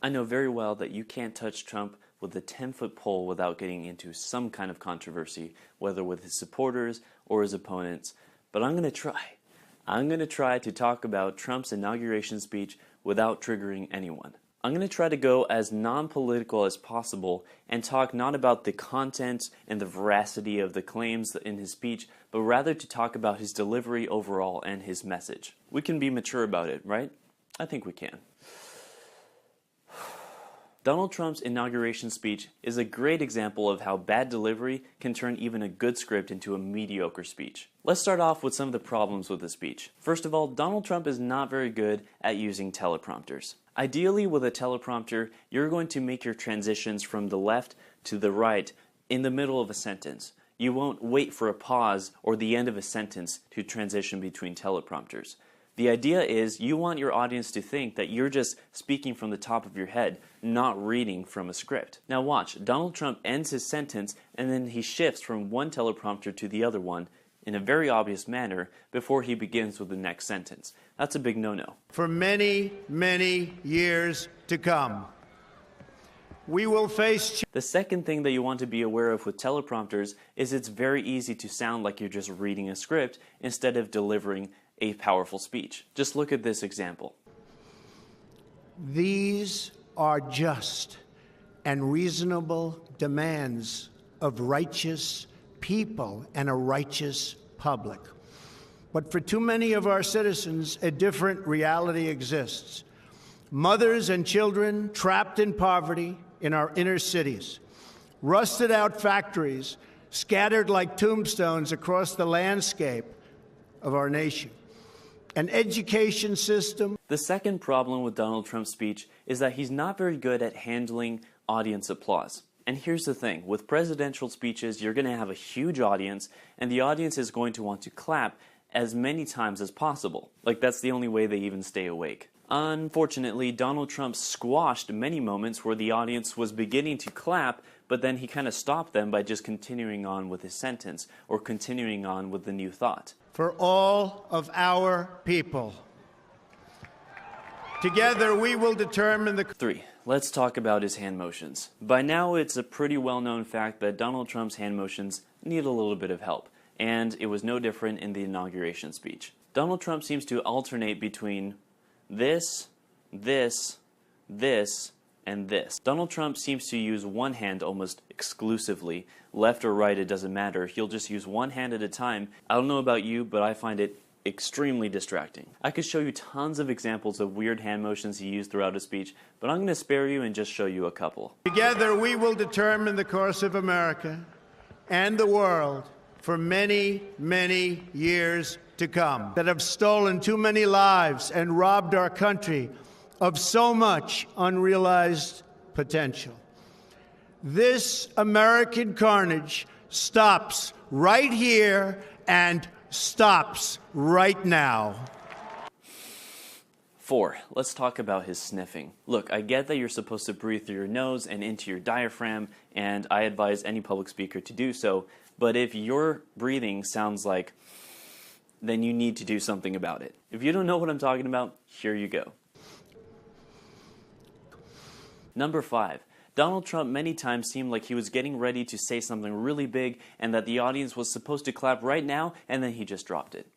I know very well that you can't touch Trump with a 10-foot pole without getting into some kind of controversy, whether with his supporters or his opponents, but I'm going to try. I'm going to try to talk about Trump's inauguration speech without triggering anyone. I'm going to try to go as non-political as possible and talk not about the content and the veracity of the claims in his speech, but rather to talk about his delivery overall and his message. We can be mature about it, right? I think we can. Donald Trump's inauguration speech is a great example of how bad delivery can turn even a good script into a mediocre speech. Let's start off with some of the problems with the speech. First of all, Donald Trump is not very good at using teleprompters. Ideally, with a teleprompter, you're going to make your transitions from the left to the right in the middle of a sentence. You won't wait for a pause or the end of a sentence to transition between teleprompters. The idea is you want your audience to think that you're just speaking from the top of your head, not reading from a script. Now watch, Donald Trump ends his sentence and then he shifts from one teleprompter to the other one in a very obvious manner before he begins with the next sentence. That's a big no-no. For many, many years to come, we will face... The second thing that you want to be aware of with teleprompters is it's very easy to sound like you're just reading a script instead of delivering a powerful speech. Just look at this example. These are just and reasonable demands of righteous people and a righteous public. But for too many of our citizens, a different reality exists. Mothers and children trapped in poverty in our inner cities, rusted out factories scattered like tombstones across the landscape of our nation. An education system. The second problem with Donald Trump's speech is that he's not very good at handling audience applause. And here's the thing, with presidential speeches, you're going to have a huge audience, and the audience is going to want to clap as many times as possible. Like, that's the only way they even stay awake. Unfortunately, Donald Trump squashed many moments where the audience was beginning to clap, but then he kind of stopped them by just continuing on with his sentence or continuing on with the new thought. For all of our people, together we will determine the... 3. Let's talk about his hand motions. By now, it's a pretty well-known fact that Donald Trump's hand motions need a little bit of help, and it was no different in the inauguration speech. Donald Trump seems to alternate between this, this, this, and this. Donald Trump seems to use one hand almost exclusively. Left or right, it doesn't matter. He'll just use one hand at a time. I don't know about you, but I find it extremely distracting. I could show you tons of examples of weird hand motions he used throughout his speech, but I'm going to spare you and just show you a couple. Together we will determine the course of America and the world for many, many years to come that have stolen too many lives and robbed our country of so much unrealized potential. This American carnage stops right here and stops right now. 4. Let's talk about his sniffing. Look, I get that you're supposed to breathe through your nose and into your diaphragm, and I advise any public speaker to do so, but if your breathing sounds like, then you need to do something about it. If you don't know what I'm talking about, here you go. Number 5. Donald Trump many times seemed like he was getting ready to say something really big and that the audience was supposed to clap right now, and then he just dropped it.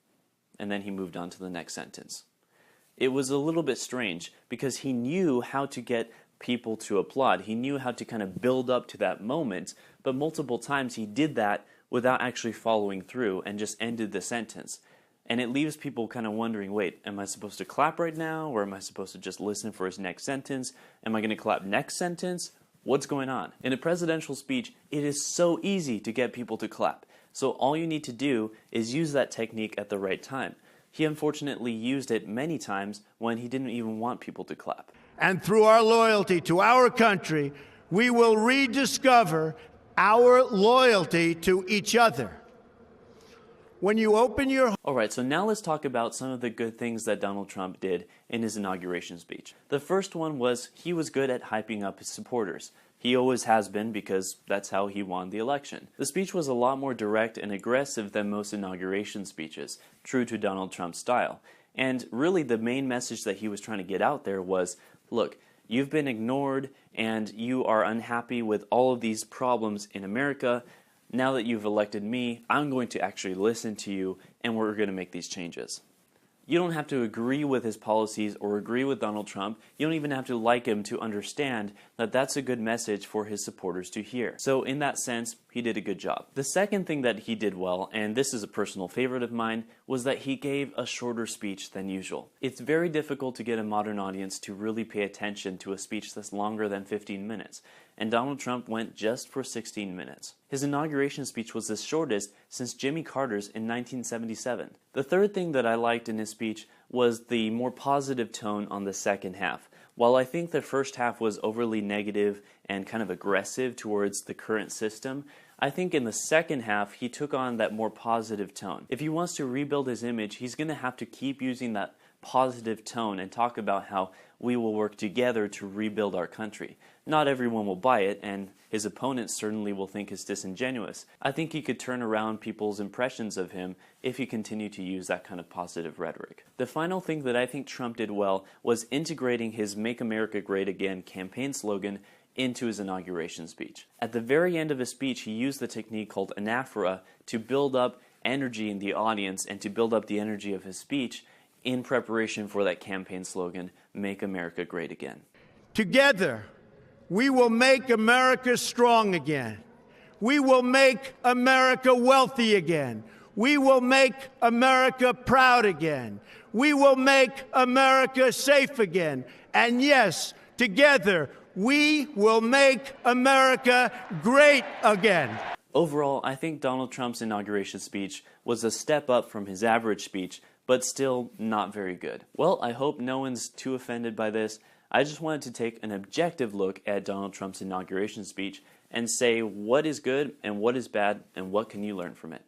And then he moved on to the next sentence. It was a little bit strange because he knew how to get people to applaud. He knew how to kind of build up to that moment, but multiple times he did that without actually following through and just ended the sentence. And it leaves people kind of wondering, wait, am I supposed to clap right now, or am I supposed to just listen for his next sentence? Am I going to clap next sentence? What's going on? In a presidential speech, it is so easy to get people to clap. So all you need to do is use that technique at the right time. He unfortunately used it many times when he didn't even want people to clap. And through our loyalty to our country, we will rediscover our loyalty to each other. When you open your... Alright, so now let's talk about some of the good things that Donald Trump did in his inauguration speech. The first one was he was good at hyping up his supporters. He always has been because that's how he won the election. The speech was a lot more direct and aggressive than most inauguration speeches, true to Donald Trump's style. And really the main message that he was trying to get out there was, look, You've been ignored and you are unhappy with all of these problems in America. Now that you've elected me, I'm going to actually listen to you and we're going to make these changes. You don't have to agree with his policies or agree with Donald Trump. You don't even have to like him to understand that that's a good message for his supporters to hear. So in that sense, he did a good job. The second thing that he did well, and this is a personal favorite of mine, was that he gave a shorter speech than usual. It's very difficult to get a modern audience to really pay attention to a speech that's longer than 15 minutes. And Donald Trump went just for 16 minutes. His inauguration speech was the shortest since Jimmy Carter's in 1977. The third thing that I liked in his speech was the more positive tone on the second half. While I think the first half was overly negative and kind of aggressive towards the current system, I think in the second half he took on that more positive tone. If he wants to rebuild his image, he's going to have to keep using that positive tone and talk about how we will work together to rebuild our country. Not everyone will buy it, and his opponents certainly will think it's disingenuous. I think he could turn around people's impressions of him if he continued to use that kind of positive rhetoric. The final thing that I think Trump did well was integrating his Make America Great Again campaign slogan into his inauguration speech. At the very end of his speech, he used the technique called anaphora to build up energy in the audience and to build up the energy of his speech in preparation for that campaign slogan, Make America Great Again. Together, we will make America strong again. We will make America wealthy again. We will make America proud again. We will make America safe again. And yes, together, we will make America great again. Overall, I think Donald Trump's inauguration speech was a step up from his average speech, but still not very good. Well, I hope no one's too offended by this. I just wanted to take an objective look at Donald Trump's inauguration speech and say what is good and what is bad and what can you learn from it.